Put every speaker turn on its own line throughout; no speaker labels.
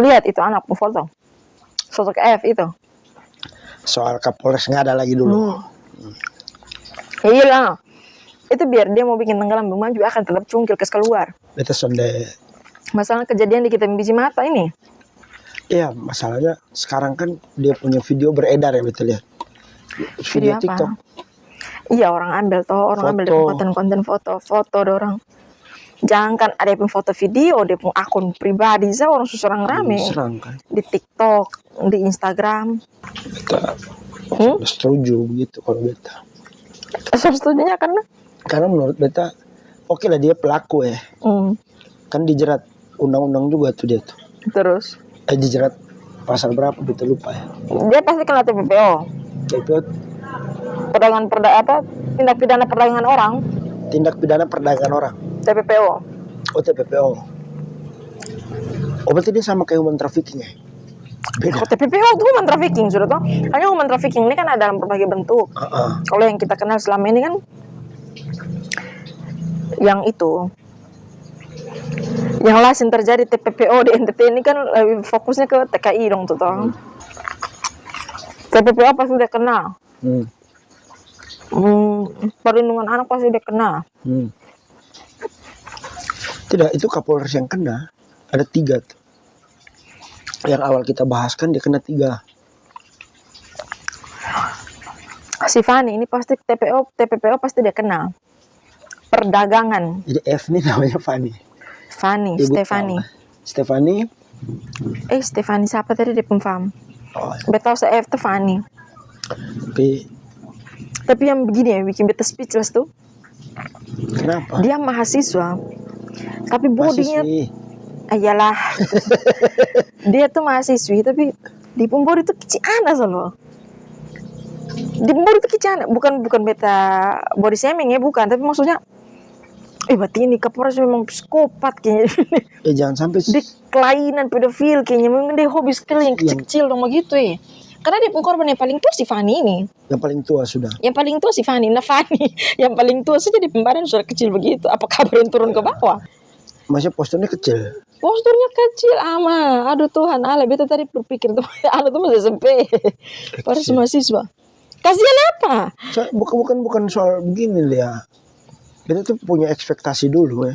lihat itu anak foto. Sosok F itu.
Soal Kapolres nggak ada lagi dulu.
Iya lah. Itu biar dia mau bikin tenggelam Bang juga akan tetap cungkil kes keluar.
Beta sonde.
Masalah kejadian di kita biji mata ini.
Iya, masalahnya sekarang kan dia punya video beredar ya, betul lihat. Video
apa?
TikTok.
Iya, orang ambil ambil konten foto orang. Jangan kan ada yang foto video, dia pun akun pribadi saya orang seseorang rame.
Serang kan.
Di TikTok, di Instagram.
Beta setuju begitu kalau beta.
Setujunya
karena menurut beta oke lah dia pelaku ya. Kan dijerat undang-undang juga tuh dia tuh.
Terus
dijerat pasal berapa beta lupa ya.
Dia pasti kena TPPO. Tindak pidana perdagangan orang.
Tindak pidana perdagangan orang.
TPPO.
Oh, TPPO. Oh, berarti dia sama kayak human trafficking ya? Beda.
TPPO itu human trafficking sudah toh. Hanya human trafficking ini kan ada dalam berbagai bentuk. Kalau yang kita kenal selama ini kan yang itu. Yang lain terjadi TPPO di NTT ini kan lebih fokusnya ke TKI dong tuh toh. TPPO pasti udah kenal. Perlindungan anak pasti udah kena.
Tidak, itu Kapolres yang kena. Ada 3 tuh. Yang awal kita bahas kan dia kena 3.
Si Fani ini pasti TPPO pasti dia kena. Perdagangan.
Jadi F ini namanya Fani. Stefani.
Stefani siapa tadi dia pemfam. Betul se F tuh Fani. Tapi yang begini ya bikin beta speechless tuh.
Kenapa?
Dia mahasiswa. Tapi bodinya ayalah. Dia tuh mahasiswi tapi di body tuh kecil loh. Di body tuh kecil, bukan beta body shaming ya, bukan, tapi maksudnya berarti ini Kapolres memang psikopat kayaknya.
Jangan sampai
dia kelainan pedofil kayaknya, memang dia hobi sekali yang kecil-kecil dong begitu ya. Karena dia pun korban yang paling tua si Fani ini.
Yang paling tua sudah.
Yang paling tua si Fani. Nah Fani yang paling tua saja di pembadan sudah kecil begitu. Apa kabar yang turun ke bawah?
Maksudnya posturnya kecil.
Posturnya kecil ama. Aduh Tuhan Allah, beta tadi berpikir tuh anak tuh masih SMP. Harus mahasiswa. Kasihan apa?
Bukan soal begini ya. Beta tuh punya ekspektasi dulu ya.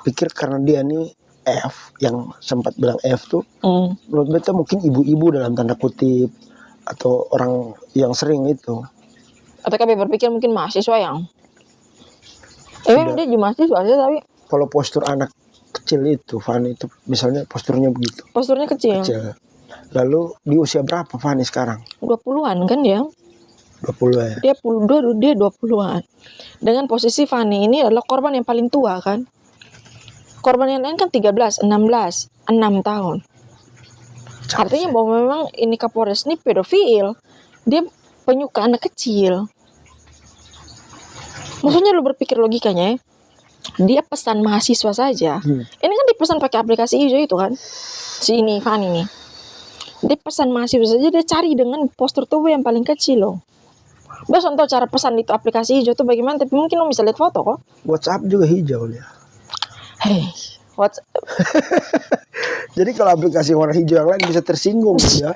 Pikir karena dia nih F, yang sempat bilang F tuh, menurut beta mungkin ibu-ibu dalam tanda kutip atau orang yang sering itu.
Atau kami berpikir mungkin mahasiswa yang dia juga mahasiswa aja tapi
kalau postur anak kecil itu Fani itu misalnya posturnya begitu.
Posturnya kecil.
Lalu di usia berapa Fani sekarang?
20-an kan dia.
20 ya.
Dia 20-an. Dengan posisi Fani ini adalah korban yang paling tua kan. Korban yang lain kan 13, 16, 6 tahun. Artinya bahwa memang ini Kapolres ini pedofil. Dia penyuka anak kecil. Maksudnya lu berpikir logikanya ya. Dia pesan mahasiswa saja. Ini kan dipesan pakai aplikasi hijau itu kan. Si ini Fani nih. Dia pesan mahasiswa saja, dia cari dengan postur tubuh yang paling kecil loh. Dia contoh cara pesan itu aplikasi hijau tuh bagaimana, tapi mungkin lo bisa lihat foto kok.
WhatsApp juga hijau ya.
WhatsApp.
Jadi kalau aplikasi warna hijau yang lain bisa tersinggung ya.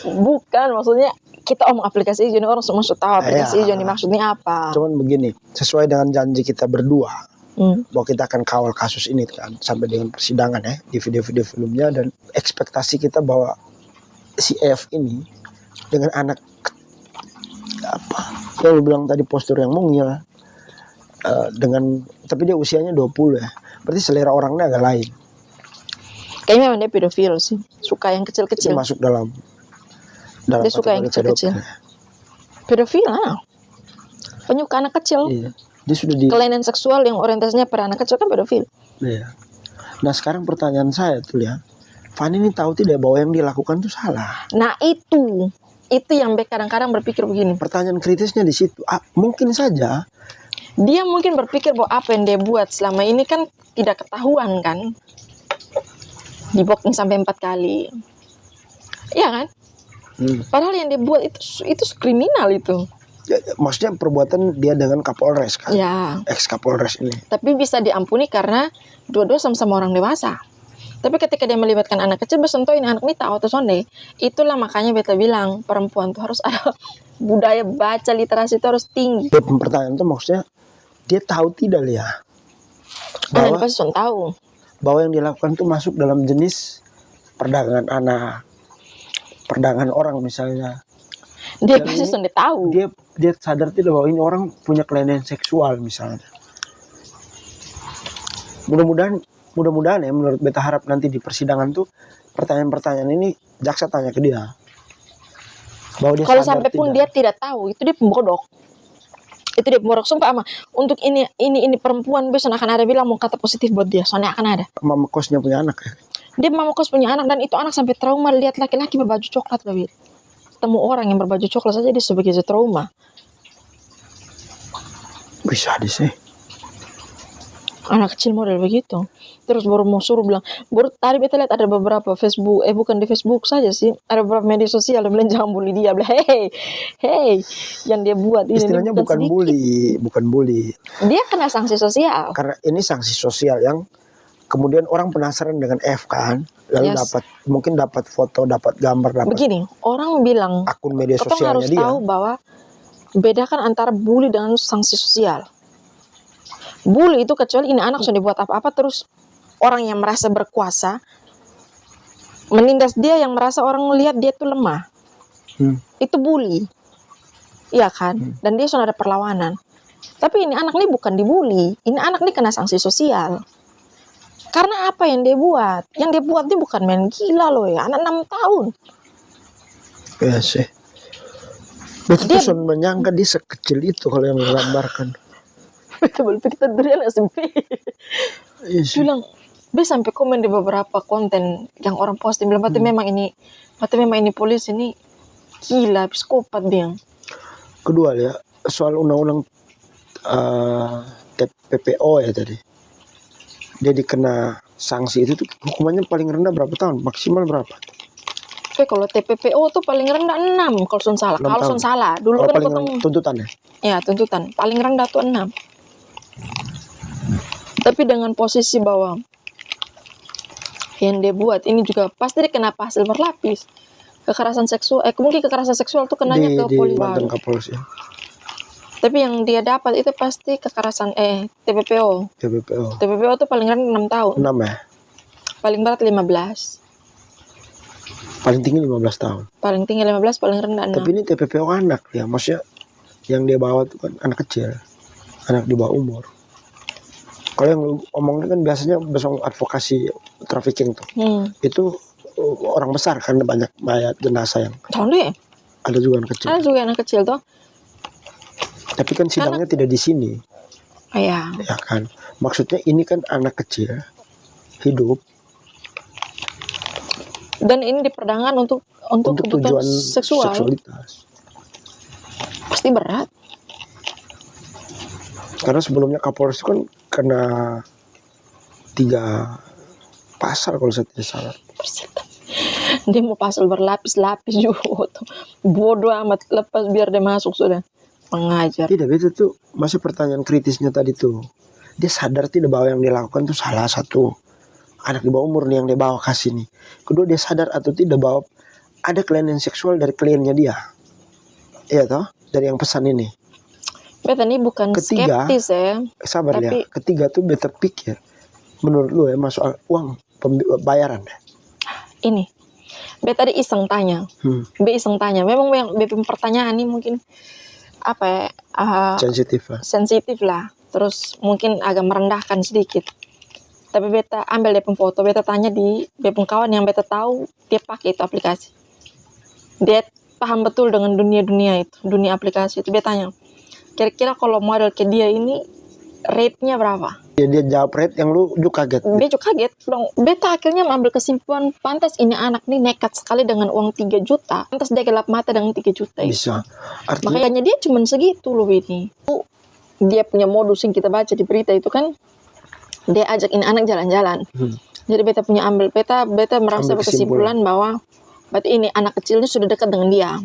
Bukan, maksudnya kita aplikasi hijau ini orang semua sudah tahu aplikasi hijau ini maksudnya apa.
Cuman begini, sesuai dengan janji kita berdua bahwa kita akan kawal kasus ini kan sampai dengan persidangan ya di video-video filmnya, dan ekspektasi kita bahwa si F ini dengan anak yang lu bilang tadi postur yang mungil tapi dia usianya 20 ya. Berarti selera orangnya agak lain. Kayaknya
memang dia pedofil sih. Suka yang kecil-kecil.
Dia masuk dalam
dia suka yang kecil-kecil. Pedofil penyuka anak kecil.
Iya. Dia sudah
kelainan seksual yang orientasinya pada anak kecil kan pedofil.
Iya. Nah sekarang pertanyaan saya tuh ya, Fani ini tahu tidak bahwa yang dilakukan itu salah.
Nah itu yang kadang-kadang berpikir begini.
Pertanyaan kritisnya di situ. Mungkin saja
dia mungkin berpikir bahwa apa yang dia buat selama ini kan tidak ketahuan kan. Di booking sampai 4 kali. Iya kan? Padahal yang dia buat itu kriminal itu.
Ya, maksudnya perbuatan dia dengan Kapolres kan?
Ya.
Ex Kapolres ini.
Tapi bisa diampuni karena dua-dua sama-sama orang dewasa. Tapi ketika dia melibatkan anak kecil, besentuh ini anak ini tahu tuh sonde. Itulah makanya beta bilang perempuan tuh harus ada budaya baca, literasi itu harus tinggi.
Dia pertanyaan tuh maksudnya dia tahu tidak ya
Anak
bahwa
pasti son tahu.
bahwa yang dilakukan tuh masuk dalam jenis perdagangan anak, perdagangan orang misalnya.
Dia
Dan
pasti
ini
son tahu.
Dia sadar tidak bahwa ini orang punya kelainan seksual misalnya. Mudah-mudahan ya, menurut beta harap nanti di persidangan tuh pertanyaan-pertanyaan ini jaksa tanya ke dia bahwa dia
Kalau
sadar
sampai pun dia tidak tahu, itu dia pembodoh. Itu dia pembodoh. Sumpah ama. Untuk ini perempuan besok akan ada bilang mau kata positif buat dia. Soalnya akan ada.
mama kosnya punya anak ya.
Dia mama kos punya anak dan itu anak sampai trauma lihat laki-laki berbaju coklat, Babil. Temu orang yang berbaju coklat saja dia sebagai trauma.
Bisa di sih.
Anak kecil model begitu. Terus baru mau suruh bilang, baru tadi beta lihat ada beberapa Facebook, bukan di Facebook saja sih, ada beberapa media sosial yang bilang jangan bully dia, bilang hey, yang dia buat ini
Istilahnya bukan bully.
Dia kena sanksi sosial.
Karena ini sanksi sosial yang kemudian orang penasaran dengan F kan, lalu
Yes.
mungkin dapat foto, dapat gambar, dapat
Begini, orang bilang,
akun media
kita
sosialnya
harus
dia.
tahu bahwa bedakan antara bully dengan sanksi sosial. Bully itu kecuali ini anak sudah dibuat apa-apa terus orang yang merasa berkuasa menindas dia yang merasa orang melihat dia tuh lemah. Itu bully. Iya kan? Dan dia sudah ada perlawanan. Tapi ini anak ini bukan dibully. Ini anak ini kena sanksi sosial. Karena apa yang dia buat? Yang dia buat dia bukan main gila loh ya. Anak 6 tahun.
Iya sih. Betul tuh menyangka dia sekecil itu kalau yang menggambarkan.
Betul kita dari anak SMP.
Iya sih.
Bilang, dia sampai komen di beberapa konten yang orang posting bilang, berarti memang ini polisi ini gila, psikopat dia.
Kedua ya, soal undang-undang TPPO ya tadi. Dia dikena sanksi itu tuh hukumannya paling rendah berapa tahun? Maksimal berapa?
Tapi kalau TPPO tuh paling rendah 6 kalau son salah.
6
Kalau son
tahun.
salah, dulu kan
paling
potong
tuntutannya.
ya tuntutan paling rendah tuh 6. Tapi dengan posisi bahwa yang dia buat ini juga pasti dia kena pasal berlapis. Kekerasan seksual, mungkin kekerasan seksual tuh kenanya ke
Di
polisi.
mantan Kapolres ya.
Tapi yang dia dapat itu pasti kekerasan TPPO.
TPPO.
TPPO tuh paling rendah 6 tahun.
6 ya.
Paling berat 15.
Paling tinggi 15 tahun.
Paling tinggi 15, paling rendah 6.
Tapi ini TPPO anak ya, maksudnya yang dia bawa itu kan anak kecil, anak di bawah umur. Kalau yang lu omongin kan biasanya besok advokasi trafficking tuh, itu orang besar kan banyak mayat jenazah yang
Tahu deh.
ada juga anak kecil.
Ada juga anak kecil tuh.
Tapi kan sidangnya tidak di sini,
Iya.
ya kan? Maksudnya ini kan anak kecil hidup
Dan ini diperdagangkan untuk kebutuhan
tujuan seksualitas.
Pasti berat.
Karena sebelumnya Kapolres itu kan kena 3 pasal kalau saya tidak salah.
Dia mau pasal berlapis-lapis juga tuh. Bodoh amat, lepas biar dia masuk sudah. Pengajar.
Tidak, itu tuh masih pertanyaan kritisnya tadi tuh. Dia sadar tidak bahwa yang dia lakukan tuh salah. Satu, anak di bawah umur nih yang dia bawa kasih nih. Kedua, dia sadar atau tidak bahwa ada kelainan seksual dari kliennya dia. Iya toh, dari yang pesan ini.
Beta ini bukan
Ketiga,
skeptis ya.
Sabar
Tapi-
ya. Ketiga tuh beta pikir, menurut lu ya, masuk uang bayaran.
Ini. Beta tadi iseng tanya. Iseng tanya. Memang yang pertanyaan ini mungkin apa ya?
Sensitif lah.
Sensitif lah. Terus mungkin agak merendahkan sedikit. Tapi beta ambil dia foto, beta tanya di dia kawan yang beta tahu dia pakai itu aplikasi. Dia paham betul dengan dunia itu, dunia aplikasi itu. Beta tanya, kira-kira kalau model ke dia ini rate-nya berapa?
Dia jawab rate yang lu juga kaget.
Dia juga kaget dong. Beta akhirnya mengambil kesimpulan, pantas ini anak nih nekat sekali dengan uang 3 juta. Pantas dia gelap mata dengan 3 juta itu.
Bisa. Artinya
Makanya dia cuma segitu loh ini. Dia punya modus yang kita baca di berita itu kan, dia ajak ini anak jalan-jalan. Jadi beta merasa
Ambil
berkesimpulan bahwa berarti ini anak kecilnya sudah dekat dengan dia.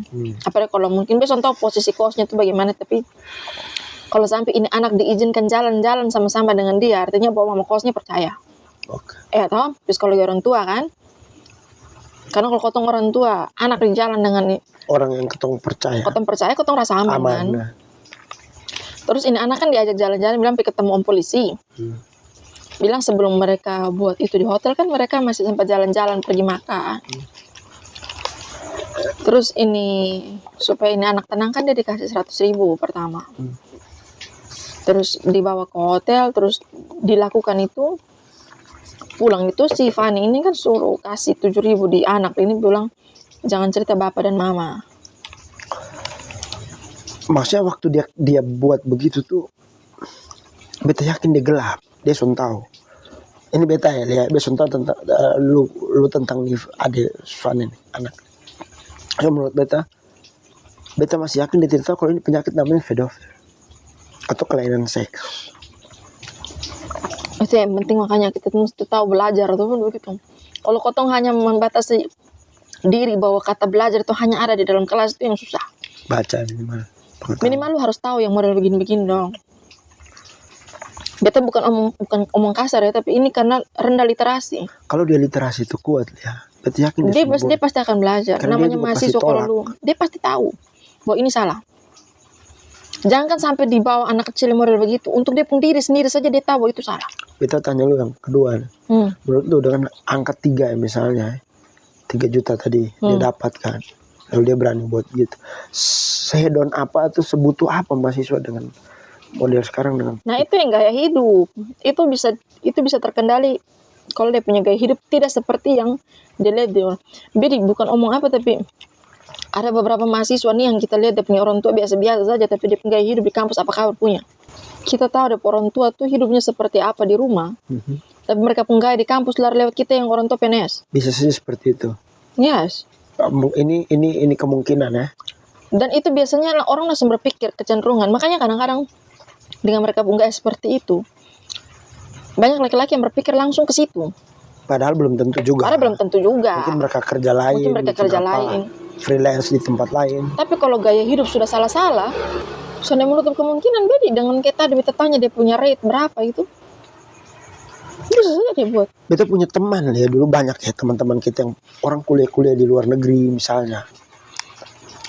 Apalagi kalau mungkin besok tahu posisi kosnya itu bagaimana, tapi kalau sampai ini anak diizinkan jalan-jalan sama-sama dengan dia, artinya bahwa mama kosnya percaya.
Oke.
Toh psikologi orang tua kan. Karena kalau kotong orang tua anak di jalan dengan
Orang yang ketong percaya.
kotong rasa aman kan.
Nah.
Terus ini anak kan diajak jalan-jalan, bilang pergi ketemu om polisi. Bilang sebelum mereka buat itu di hotel kan mereka masih sempat jalan-jalan pergi makan. Terus ini supaya ini anak tenang kan dia dikasih 100.000 pertama. Terus dibawa ke hotel, terus dilakukan itu. Pulang itu si Fani ini kan suruh kasih 7.000 di anak. Ini bilang jangan cerita bapak dan mama.
Maksudnya waktu dia buat begitu tuh, beta yakin dia gelap, dia sudah tahu. Ini beta ya, lihat, dia sudah tahu tentang lu tentang nih adik Fani nih, anak. So, menurut beta masih yakin dia tidak tahu kalau ini penyakit namanya pedofil atau kelainan seks.
Itu yang penting, makanya kita mesti tahu belajar tuh begitu. Kalau kotong hanya membatasi diri bahwa kata belajar itu hanya ada di dalam kelas, itu yang susah.
Baca minimal
lu harus tahu yang model begini-begini dong. Beta bukan omong kasar ya, tapi ini karena rendah literasi.
Kalau dia literasi itu kuat ya, beta yakin
dia pasti akan belajar.
Karena
namanya mahasiswa kalau dia pasti tahu bahwa ini salah. Jangan sampai dibawa anak kecil model begitu. Untuk dia pun diri sendiri saja dia tahu itu salah.
Beta tanya lu yang kedua. Menurut lu dengan angka 3 ya misalnya, 3 juta tadi dia dapat kan. Lalu dia berani buat gitu. Sehedon apa atau sebutuh apa mahasiswa dengan model sekarang dengan.
Nah, itu yang gaya hidup. Itu bisa terkendali kalau dia punya gaya hidup tidak seperti yang dia lihat dia. Jadi bukan omong apa, tapi ada beberapa mahasiswa nih yang kita lihat dia punya orang tua biasa-biasa saja, tapi dia punya gaya hidup di kampus apa kabar punya. Kita tahu ada orang tua tuh hidupnya seperti apa di rumah, tapi mereka pun gaya di kampus lari lewat kita yang orang tua PNS.
Bisa saja seperti itu.
Yes.
Ini kemungkinan ya.
Dan itu biasanya orang langsung berpikir kecenderungan. Makanya kadang-kadang dengan mereka pun gaya seperti itu, banyak laki-laki yang berpikir langsung ke situ.
Padahal belum tentu juga.
Mungkin
mereka kerja lain. Freelance di tempat lain.
Tapi kalau gaya hidup sudah salah-salah, sudah menutup kemungkinan beda dengan kita tanya dia punya rate berapa itu. Bisa saja dia buat.
Kita punya teman ya, dulu banyak ya teman-teman kita yang orang kuliah di luar negeri misalnya.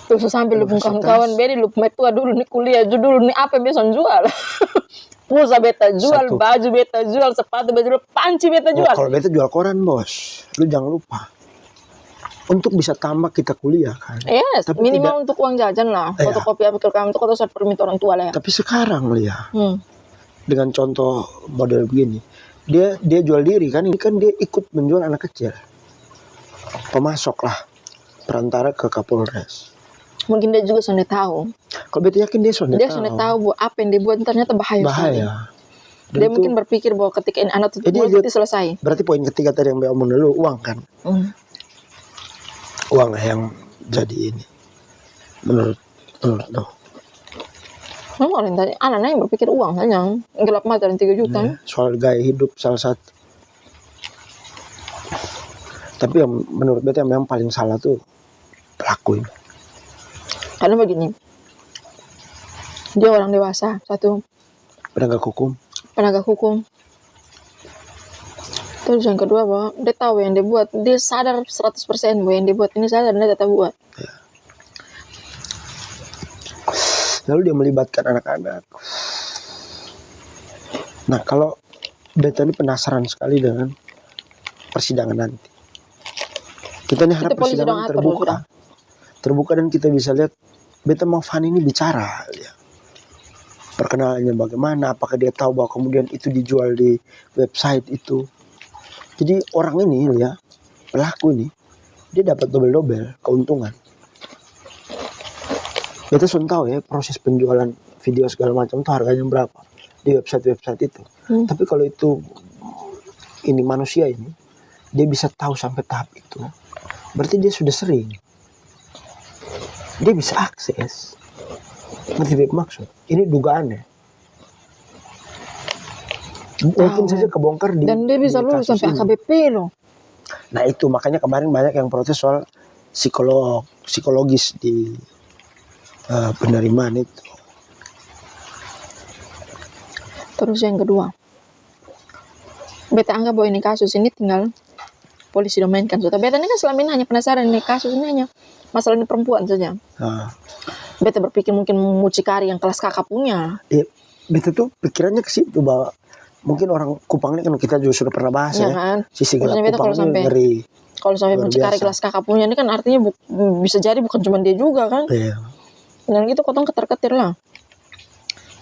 Terus sampai lu kawan-kawan beda lu tua dulu nih kuliah dulu nih apa biasa jual. Pulsa beta jual, baju beta jual, sepatu beta jual, panci beta jual.
Kalau beta jual koran bos, lu jangan lupa. Untuk bisa tambah kita kuliah kan.
Yes, tapi minimal untuk uang jajan lah. Fotokopi apa kamu itu kalau saya perminta orang tua lah ya.
Tapi sekarang ya, dengan contoh model begini, dia jual diri kan, ini kan dia ikut menjual anak kecil. Pemasok lah, perantara ke Kapolres.
Mungkin dia juga sudah tahu.
Kalau beta yakin dia sudah
tahu bahwa apa yang dibuat ternyata bahaya. Dia mungkin berpikir bahwa ketika ini anak itu itu selesai.
Berarti poin ketiga tadi yang Mbak omong dulu, uang kan. Uang yang jadi ini menurut lo.
Orang tadi anak-anak yang berpikir uang saja, gelap mata dan 3 juta.
Soal gaya hidup salah satu. Tapi yang menurut beta yang memang paling salah tuh pelaku ini.
Karena begini, dia orang dewasa, satu
penegak hukum. Terus yang kedua bahwa dia tahu yang dia buat, dia sadar 100% bahwa yang dia buat ini sadar, dia tetap buat. Ya. Lalu dia melibatkan anak-anak. Nah, kalau beta ini penasaran sekali dengan persidangan nanti. Kita ini harap persidangan terbuka dan kita bisa lihat beta mau Fani ini bicara ya. Perkenalannya bagaimana, apakah dia tahu bahwa kemudian itu dijual di website itu. Jadi orang ini ya, pelaku ini, dia dapat double keuntungan. Kita sudah tahu ya proses penjualan video segala macam itu harganya berapa di website itu. Tapi kalau itu ini manusia ini, dia bisa tahu sampai tahap itu. Berarti dia sudah sering. Dia bisa akses. Ngerti maksud? Ini dugaannya. Mungkin saja kebongkar
dan dia bisa lulus sampai AKBP loh.
Nah itu makanya kemarin banyak yang protes soal psikologis di penerimaan itu.
Terus yang kedua, Beta anggap bahwa ini kasus ini tinggal polisi udah mainkan. So, tapi beta ini kan selama ini hanya penasaran ini kasus ini hanya masalah ini perempuan saja. Beta berpikir mungkin mucikari yang kelas kakak punya.
Beta tuh pikirannya ke situ bahwa mungkin orang Kupang ini kan kita juga sudah pernah bahas ya.
Kan?
Sisi gelap
Maksudnya beta
Kupang ini ngeri.
Kalau sampai mucikari kelas kakak punya ini kan artinya bisa jadi bukan cuma dia juga kan.
Iya.
Dan gitu kotong ketir-ketir lah.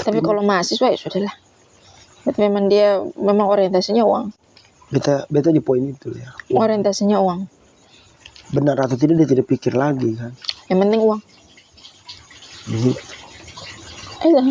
Tapi kalau mahasiswa ya sudah lah. Memang dia memang orientasinya uang.
Beta di poin itu ya.
Orientasinya uang.
Benar atau tidak dia tidak pikir lagi kan.
Yang penting uang.
Jadi,
Iya.